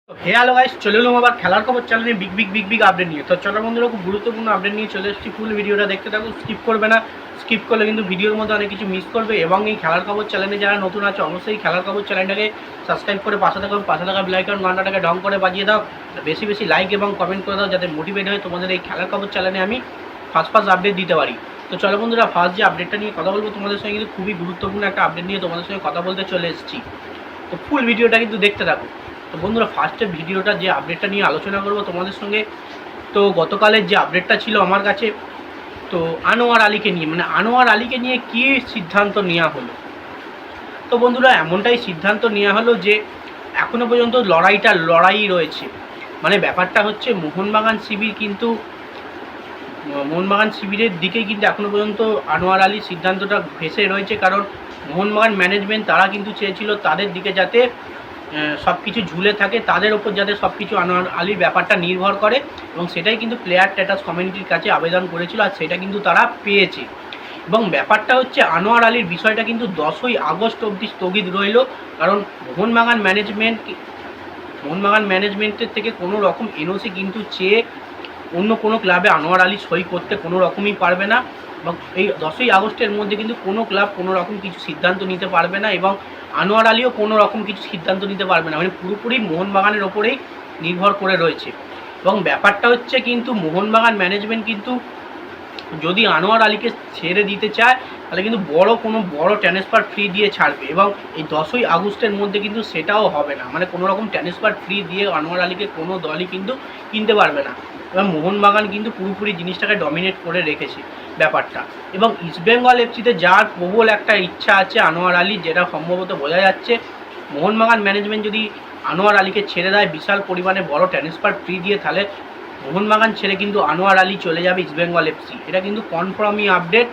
হে hello guys, চলে এলাম আবার খেলার খবর চ্যানেলে বিগ আপডেট নিয়ে। তো চলো বন্ধুরা, খুব গুরুত্বপূর্ণ আপডেট নিয়ে চলে এসেছি। ফুল ভিডিওটা দেখতে থাকো, স্কিপ করবে না। স্কিপ করলে কিন্তু ভিডিওর মধ্যে অনেক কিছু মিস করবে। এবং এই খেলার খবর চ্যানেলে যারা নতুন আছে, অবশ্যই খেলার খবর চ্যানেলটাকে সাবস্ক্রাইব করে পাশে থাকা বেল আইকন ঘন্টাটাকে ডং করে বাজিয়ে দাও। বেশি বেশি লাইক এবং কমেন্ট করে দাও, যাতে মোটিভেট হয় তোমাদের এই খেলার খবর চ্যানেলে আমি ফার্স্ট আপডেট দিতে পারি। তো চলো বন্ধুরা, ফার্স্ট যে আপডেটটা নিয়ে কথা বলবো তোমাদের সঙ্গে, কিন্তু খুবই গুরুত্বপূর্ণ একটা আপডেট নিয়ে তোমাদের সঙ্গে কথা বলতে চলে এসেছি। তো ফুল ভিডিওটা কিন্তু দেখতে থাকো। তো বন্ধুরা, ফার্স্টের ভিডিওটা যে আপডেটটা নিয়ে আলোচনা করব তোমাদের সঙ্গে, তো গতকালের যে আপডেটটা ছিল আমার কাছে, তো আনোয়ার আলীকে নিয়ে, মানে আনোয়ার আলীকে নিয়ে কী সিদ্ধান্ত নেওয়া হলো। তো বন্ধুরা, এমনটাই সিদ্ধান্ত নেওয়া হলো যে এখনও পর্যন্ত লড়াই রয়েছে। মানে ব্যাপারটা হচ্ছে মোহনবাগান শিবিরের দিকেই কিন্তু এখনও পর্যন্ত আনোয়ার আলীর সিদ্ধান্তটা ভেসে রয়েছে। কারণ মোহনবাগান ম্যানেজমেন্ট তারা কিন্তু চেয়েছিল তাদের দিকে যাতে সব কিছু ঝুলে থাকে, তাদের ওপর যাতে সব কিছু আনোয়ার আলীর ব্যাপারটা নির্ভর করে, এবং সেটাই কিন্তু প্লেয়ার স্ট্যাটাস কমিটির কাছে আবেদন করেছিল, আর সেটা কিন্তু তারা পেয়েছে। এবং ব্যাপারটা হচ্ছে আনোয়ার আলীর বিষয়টা কিন্তু 10ই আগস্ট অবধি স্থগিত রইল। কারণ মোহনবাগান ম্যানেজমেন্টের থেকে কোনো রকম এনওসি কিন্তু চেয়ে অন্য কোনো ক্লাবে আনোয়ার আলী সই করতে কোনো রকমই পারবে না। এবং এই 10ই আগস্টের মধ্যে কিন্তু কোনো ক্লাব কোনো রকম কিছু সিদ্ধান্ত নিতে পারবে না, এবং আনোয়ার আলীও কোনো রকম কিছু সিদ্ধান্ত নিতে পারবে না। মানে পুরোপুরি মোহনবাগানের ওপরেই নির্ভর করে রয়েছে। এবং ব্যাপারটা হচ্ছে কিন্তু মোহনবাগান ম্যানেজমেন্ট কিন্তু যদি আনোয়ার আলীকে ছেড়ে দিতে চায়, তাহলে কিন্তু কোনো বড় ট্রান্সফার ফ্রি দিয়ে ছাড়বে, এবং এই 10ই আগস্টের মধ্যে কিন্তু সেটাও হবে না। মানে কোনো রকম ট্রান্সফার ফ্রি দিয়ে আনোয়ার আলীকে কোনো দলই কিন্তু কিনতে পারবে না। এবং মোহনবাগান কিন্তু পুরোপুরি জিনিসটাকে ডমিনেট করে রেখেছে ব্যাপারটা। এবং ইস্টবেঙ্গল এফসিতে যার প্রবল একটা ইচ্ছা আছে আনোয়ার আলী, যেটা সম্ভবত বোঝা যাচ্ছে। মোহনবাগান ম্যানেজমেন্ট যদি আনোয়ার আলীকে ছেড়ে দেয় বিশাল পরিমাণে বড় ট্রান্সফার ফ্রি দিয়ে, তাহলে মোহনবাগান ছেড়ে কিন্তু আনোয়ার আলী চলে যাবে ইস্টবেঙ্গল এফসি। এটা কিন্তু কনফার্মই আপডেট।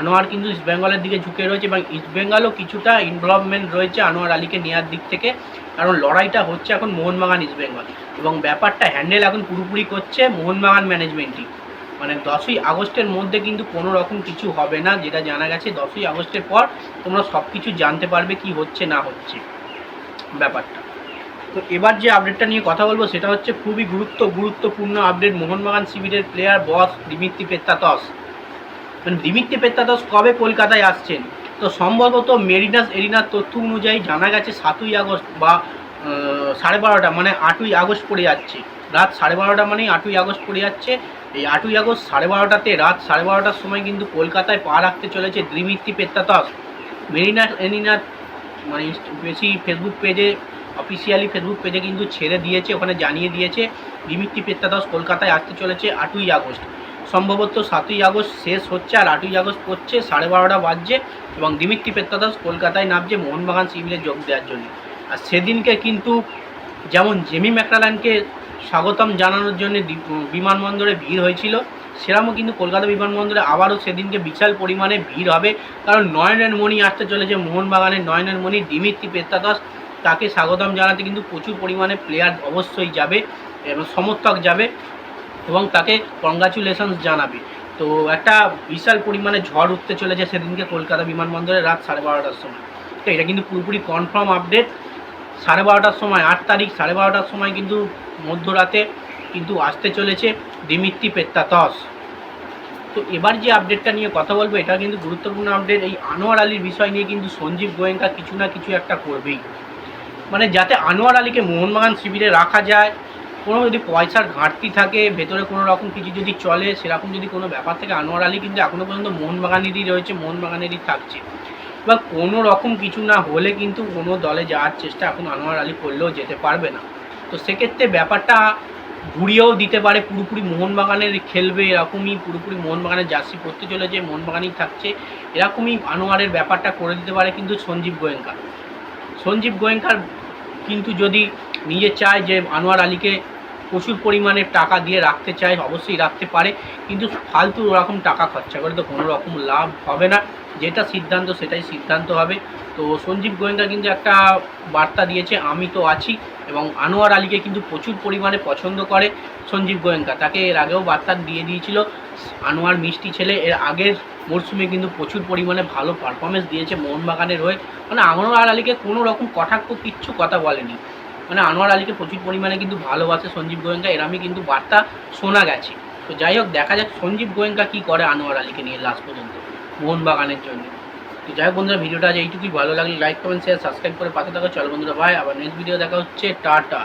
আনোয়ার কিন্তু ইস্টবেঙ্গলের দিকে ঝুঁকে রয়েছে, এবং ইস্টবেঙ্গলও কিছুটা ইনভলভমেন্ট রয়েছে আনোয়ার আলীকে নেওয়ার দিক থেকে। কারণ লড়াইটা হচ্ছে এখন মোহনবাগান ইস্টবেঙ্গল, এবং ব্যাপারটা হ্যান্ডেল এখন পুরোপুরি করছে মোহনবাগান ম্যানেজমেন্টই। মানে 10ই আগস্টের মধ্যে কিন্তু কোনো রকম কিছু হবে না, যেটা জানা গেছে। 10ই আগস্টের পর তোমরা সব কিছু জানতে পারবে কি হচ্ছে না হচ্ছে ব্যাপারটা। তো এবার যে আপডেটটা নিয়ে কথা বলবো সেটা হচ্ছে খুবই গুরুত্বপূর্ণ আপডেট। মোহনবাগান শিবিরের প্লেয়ার বস দিমিত্রি পেত্রাতস, মানে দিমিত্রি পেত্রাতস কবে কলকাতায় আসছেন? তো সম্ভবত মেরিনাস এরিনার তথ্য অনুযায়ী জানা গেছে 7ই আগস্ট বা 12:30, মানে 8ই আগস্ট পড়ে যাচ্ছে। রাত 12:30 মানেই 8ই আগস্ট পড়ে যাচ্ছে। এই 8ই আগস্ট 12:30-তে রাত 12:30টার সময় কিন্তু কলকাতায় পা রাখতে চলেছে দিমিত্রি পেত্রাতস। মেরিনাস এরিনার মানে বেশি ফেসবুক পেজে, অফিসিয়ালি ফেসবুক পেজে কিন্তু ছেড়ে দিয়েছে, ওখানে জানিয়ে দিয়েছে দিমিত্রি পেত্রাতস কলকাতায় আসতে চলেছে 8ই আগস্ট। সম্ভবত 7ই আগস্ট শেষ হচ্ছে আর 8ই আগস্ট পড়ছে, 12:30 বাজছে, এবং দিমিত্রি পেত্রাতস কলকাতায় নামছে মোহনবাগান শিবিরে যোগ দেওয়ার জন্য। আর সেদিনকে কিন্তু যেমন জেমি ম্যাকলারেনকে স্বাগতম জানানোর জন্য বিমানবন্দরে ভিড় হয়েছিল, সেরকমও কিন্তু কলকাতা বিমানবন্দরে আবারও সেদিনকে বিশাল পরিমাণে ভিড় হবে। কারণ নয়নের মণি আসতে চলেছে মোহনবাগানের নয়নের মণি দিমিত্রি পেত্রাতস। তাকে স্বাগতম জানাতে কিন্তু প্রচুর পরিমাণে প্লেয়ার অবশ্যই যাবে এবং সমর্থক যাবে, এবং তাকে কংগ্রাচুলেশনস জানাবে। তো একটা বিশাল পরিমাণে ঝড় উঠতে চলেছে সেদিনকে কলকাতা বিমানবন্দরে রাত 12:30টার সময়। তো এটা কিন্তু পুরোপুরি কনফার্ম আপডেট। 12:30টার সময়, 8 তারিখ 12:30টার সময় কিন্তু মধ্যরাতে কিন্তু আসতে চলেছে দিমিত্রি পেত্রাতস। তো এবার যে আপডেটটা নিয়ে কথা বলবো এটা কিন্তু গুরুত্বপূর্ণ আপডেট। এই আনোয়ার আলীর বিষয় নিয়ে কিন্তু সঞ্জীব গোয়েঙ্কা কিছু না কিছু একটা করবেই, মানে যাতে আনোয়ার আলীকে মোহনবাগান শিবিরে রাখা যায়। কোনো যদি পয়সার ঘাটতি থাকে, ভেতরে কোনো রকম কিছু যদি চলে, সেরকম যদি কোনো ব্যাপার থেকে আনোয়ার আলী কিন্তু এখনও পর্যন্ত মোহনবাগানেরই রয়েছে, মোহনবাগানেরই থাকছে। বা কোনো রকম কিছু না হলে কিন্তু কোনো দলে যাওয়ার চেষ্টা এখন আনোয়ার আলী করলেও যেতে পারবে না। তো সেক্ষেত্রে ব্যাপারটা ঘুরিয়েও দিতে পারে, পুরোপুরি মোহনবাগানের খেলবে এরকমই, পুরোপুরি মোহনবাগানের জার্সি পরতে চলেছে, মোহনবাগানই থাকছে, এরকমই আনোয়ারের ব্যাপারটা করে দিতে পারে কিন্তু সঞ্জীব গোয়েঙ্কার কিন্তু যদি নিজে চায় যে আনোয়ার আলীকে প্রচুর পরিমাণে টাকা দিয়ে রাখতে চায়, অবশ্যই রাখতে পারে, কিন্তু ফালতু ওরকম টাকা খরচা করে তো কোনো রকম লাভ হবে না। যেটা সিদ্ধান্ত সেটাই সিদ্ধান্ত হবে। তো সঞ্জীব গোয়েঙ্কা কিন্তু একটা বার্তা দিয়েছে, আমি তো আছি, এবং আনোয়ার আলীকে কিন্তু প্রচুর পরিমাণে পছন্দ করে সঞ্জীব গোয়েঙ্কা। তাকে এর আগেও বার্তা দিয়ে দিয়েছিল, আনোয়ার মিষ্টি ছেলে। এর আগের মরশুমে কিন্তু প্রচুর পরিমাণে ভালো পারফরমেন্স দিয়েছে মোহনবাগানের হয়ে। মানে আনোয়ার আলীকে কোনো রকম কটাক্ষ কিচ্ছু কথা বলেনি। মানে আনোয়ার আলীকে প্রচুর পরিমাণে কিন্তু ভালোবাসে সঞ্জীব গোয়েঙ্কা, এরমই কিন্তু বার্তা শোনা গেছে। তো যাই হোক, দেখা যাক সঞ্জীব গোয়েঙ্কা কী করে আনোয়ার আলীকে নিয়ে লাস্ট পর্যন্ত মোহনবাগানের জন্য। তো যাই হোক বন্ধুরা, ভিডিওটা আজ এইটুকুই। ভালো লাগলে লাইক কমেন্ট শেয়ার সাবস্ক্রাইব করে পাশে থাকো। চলো বন্ধুরা, ভাই, আবার নেক্সট ভিডিও দেখা হচ্ছে। টাটা।